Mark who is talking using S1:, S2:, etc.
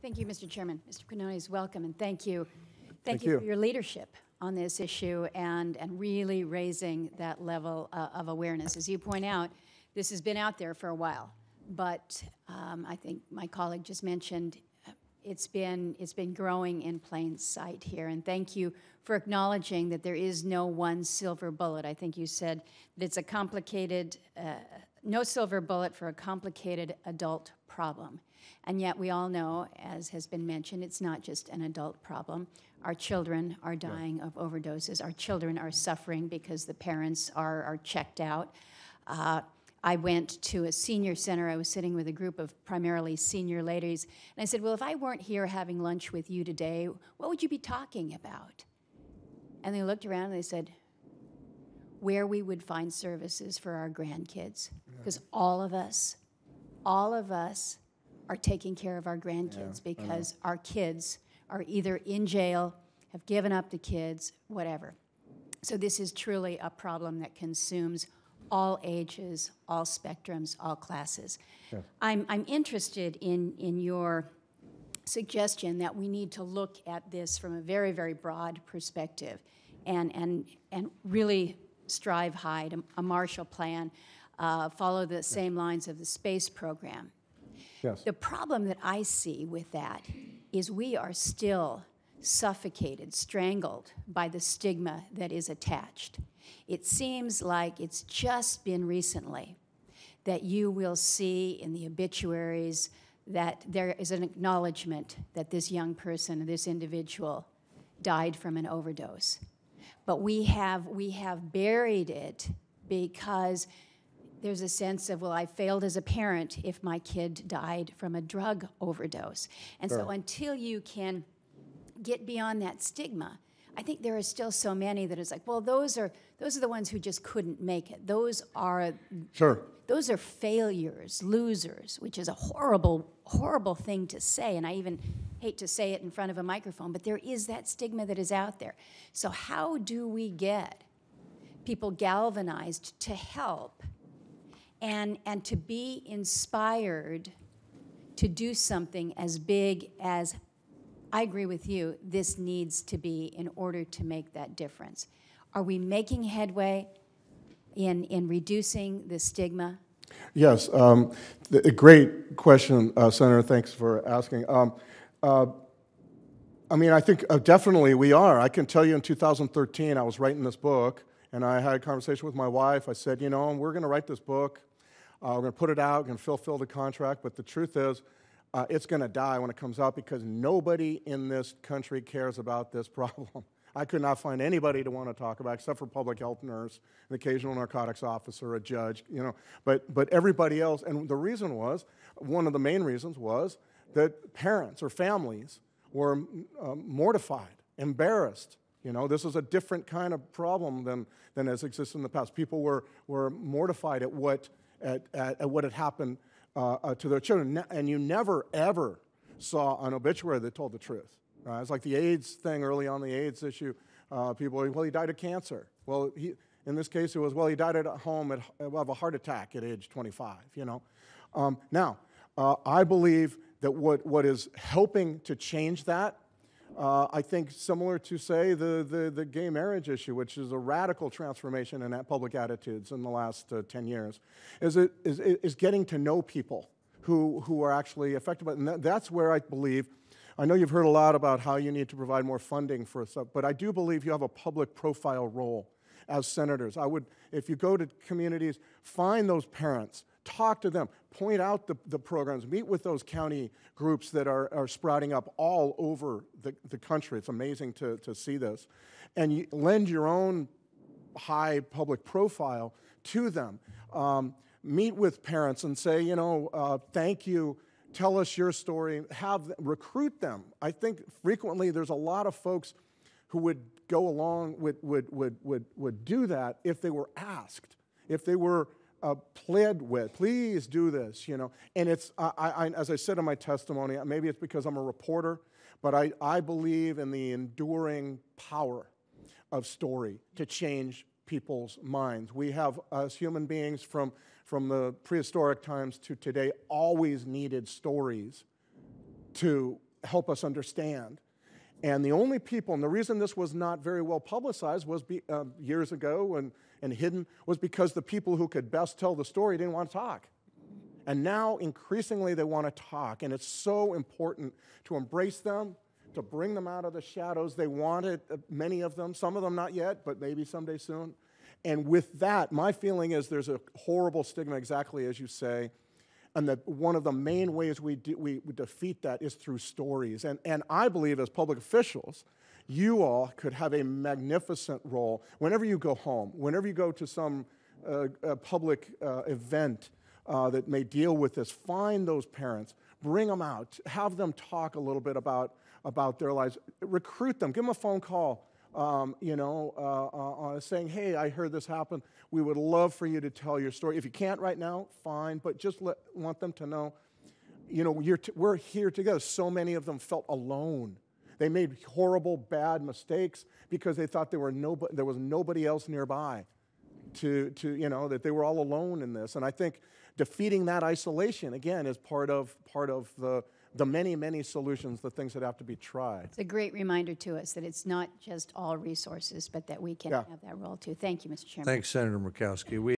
S1: Thank you, Mr. Chairman. Mr. Quinones, welcome, and thank you.
S2: Thank
S1: you
S2: you.
S1: for your leadership on this issue and really raising that level of awareness. As you point out, this has been out there for a while, but I think my colleague just mentioned it's been growing in plain sight here, and thank you for acknowledging that there is no one silver bullet. I think you said that it's a complicated, no silver bullet for a complicated adult problem. And yet we all know, as has been mentioned, it's not just an adult problem. Our children are dying of overdoses. Our children are suffering because the parents are checked out. I went to a senior center. I was sitting with a group of primarily senior ladies, and I said, well, if I weren't here having lunch with you today, what would you be talking about? And they looked around and they said, where we would find services for our grandkids. Because all of us are taking care of our grandkids because our kids are either in jail, have given up the kids, whatever. So this is truly a problem that consumes all ages, all spectrums, all classes. Yes. I'm interested in your suggestion that we need to look at this from a very, very broad perspective and really strive high to a Marshall Plan, follow the same lines of the space program.
S2: Yes.
S1: The problem that I see with that is we are still suffocated, strangled by the stigma that is attached. It seems like it's just been recently that you will see in the obituaries that there is an acknowledgement that this young person, this individual, died from an overdose. But we have buried it because there's a sense of, well, I failed as a parent if my kid died from a drug overdose. And so until you can get beyond that stigma, I think there are still so many that it's like, well, those are the ones who just couldn't make it. Those are failures, losers, which is a horrible, horrible thing to say, and I even hate to say it in front of a microphone, but there is that stigma that is out there. So how do we get people galvanized to help and to be inspired to do something as big as, I agree with you, this needs to be in order to make that difference? Are we making headway in reducing the stigma?
S2: Yes, a great question, Senator. Thanks for asking. I mean, I think definitely we are. I can tell you in 2013, I was writing this book, and I had a conversation with my wife. I said, you know, we're going to write this book. We're going to put it out, we're going to fulfill the contract, but the truth is, it's going to die when it comes out because nobody in this country cares about this problem. I could not find anybody to want to talk about except for public health nurse, an occasional narcotics officer, a judge, you know, but everybody else. And the reason was, one of the main reasons was that parents or families were mortified, embarrassed. You know, this is a different kind of problem than has existed in the past. People were mortified at what had happened to their children, and you never, ever saw an obituary that told the truth. It's like the AIDS thing early on, the AIDS issue. People were, well, he died of cancer. Well, in this case, it was, well, he died at home of a heart attack at age 25, you know. Now, I believe that what is helping to change that, I think similar to, say, the gay marriage issue, which is a radical transformation in public attitudes in the last 10 years, is getting to know people who are actually affected by it. And that's where I believe, I know you've heard a lot about how you need to provide more funding for stuff, but I do believe you have a public profile role as senators. I would, if you go to communities, find those parents, talk to them, point out the programs, meet with those county groups that are sprouting up all over the country. It's amazing to see this. And you lend your own high public profile to them. Meet with parents and say, you know, thank you, tell us your story, recruit them. I think frequently there's a lot of folks who would go along, would do that if they were asked, if they were pled with, please do this, you know. And it's, as I said in my testimony, maybe it's because I'm a reporter, but I believe in the enduring power of story to change people's minds. We have, as human beings, from the prehistoric times to today, always needed stories to help us understand. And the only people, and the reason this was not very well publicized was years ago and hidden, was because the people who could best tell the story didn't want to talk. And now, increasingly, they want to talk. And it's so important to embrace them, to bring them out of the shadows. They want it, many of them, some of them not yet, but maybe someday soon. And with that, my feeling is there's a horrible stigma, exactly as you say, and that one of the main ways we defeat that is through stories. And I believe as public officials, you all could have a magnificent role whenever you go home, whenever you go to some public event that may deal with this. Find those parents, bring them out, have them talk a little bit about their lives, recruit them, give them a phone call, saying, hey, I heard this happen. We would love for you to tell your story. If you can't right now, fine, but just want them to know, we're here together. So many of them felt alone. They made horrible, bad mistakes because they thought there was nobody else nearby that they were all alone in this. And I think defeating that isolation, again, is part of the many, many solutions, the things that have to be tried.
S1: It's a great reminder to us that it's not just all resources, but that we can have that role too. Thank you, Mr. Chairman.
S3: Thanks, Senator Murkowski.